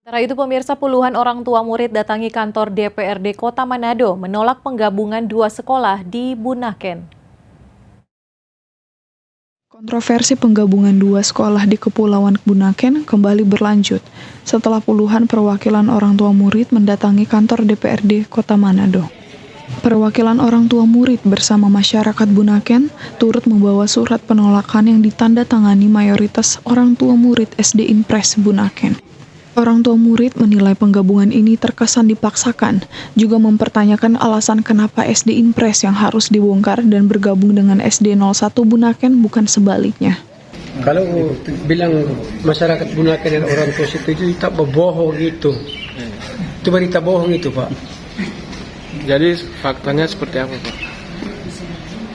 Sementara itu pemirsa, puluhan orang tua murid datangi kantor DPRD Kota Manado menolak penggabungan dua sekolah di Bunaken. Kontroversi penggabungan dua sekolah di Kepulauan Bunaken kembali berlanjut setelah puluhan perwakilan orang tua murid mendatangi kantor DPRD Kota Manado. Perwakilan orang tua murid bersama masyarakat Bunaken turut membawa surat penolakan yang ditandatangani mayoritas orang tua murid SD Impres Bunaken. Orang tua murid menilai penggabungan ini terkesan dipaksakan, juga mempertanyakan alasan kenapa SD Impres yang harus dibongkar dan bergabung dengan SD 01 Bunaken bukan sebaliknya. Kalau bilang masyarakat Bunaken dan orang tua itu tak berbohong gitu. Itu berita bohong itu, Pak. Jadi faktanya seperti apa, Pak?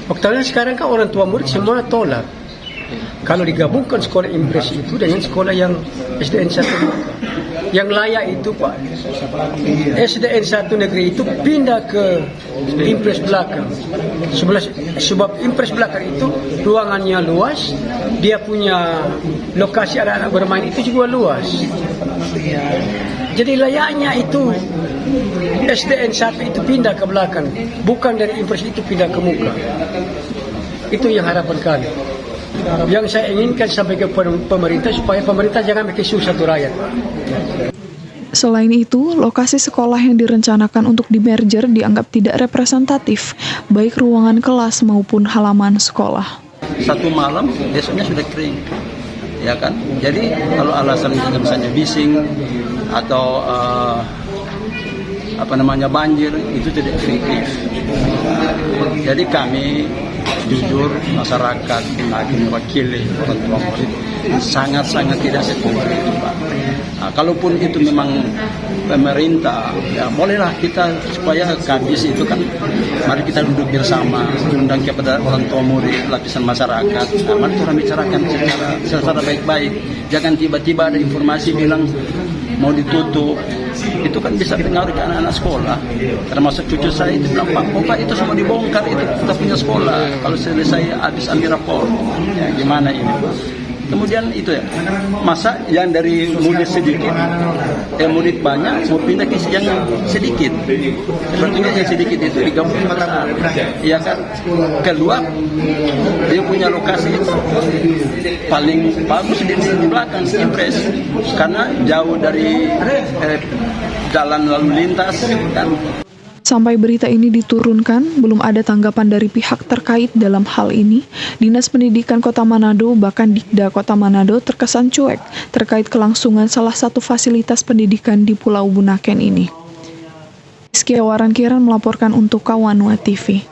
Faktanya sekarang kan orang tua murid semua tolak. Kalau digabungkan sekolah Impres itu dengan sekolah yang SDN 1 yang layak itu, Pak, SDN 1 negeri itu pindah ke Impres belakang. Sebab Impres belakang itu ruangannya luas, dia punya lokasi anak-anak bermain itu juga luas. Jadi layaknya itu SDN 1 itu pindah ke belakang, bukan dari Impres itu pindah ke muka. Itu yang harapan kami. Yang saya inginkan sampai ke pemerintah supaya pemerintah jangan bikin susah tuh rakyat. Selain itu, lokasi sekolah yang direncanakan untuk di-merger dianggap tidak representatif, baik ruangan kelas maupun halaman sekolah. Satu malam, besoknya sudah kering, ya kan? Jadi kalau alasan misalnya bising atau banjir, itu tidak kritis. Jadi kami jujur, masyarakat mewakili orang tua murid sangat-sangat tidak setuju itu, Pak. Nah, kalaupun itu memang pemerintah, ya bolehlah kita supaya habis itu kan, mari kita duduk bersama, undang kepada orang tua murid, lapisan masyarakat, mari kita bicarakan secara baik-baik. Jangan tiba-tiba ada informasi bilang mau ditutup, itu kan bisa pengaruh ke anak-anak sekolah. Termasuk cucu saya itu bilang, Pak itu semua dibongkar, itu kita punya sekolah. Kalau selesai habis ambil rapor, ya gimana ini? Kemudian itu ya, masa yang dari murid sedikit, murid banyak, mau pindah ke yang sedikit. Sepertinya yang sedikit itu digabung mana? Ya kan, kedua dia punya lokasi paling bagus di belakang Impres, karena jauh dari jalan lalu lintas kan. Sampai berita ini diturunkan, belum ada tanggapan dari pihak terkait dalam hal ini. Dinas Pendidikan Kota Manado, bahkan Dikda Kota Manado terkesan cuek terkait kelangsungan salah satu fasilitas pendidikan di Pulau Bunaken ini. Rizky Awaran Kiran melaporkan untuk Kawanua TV.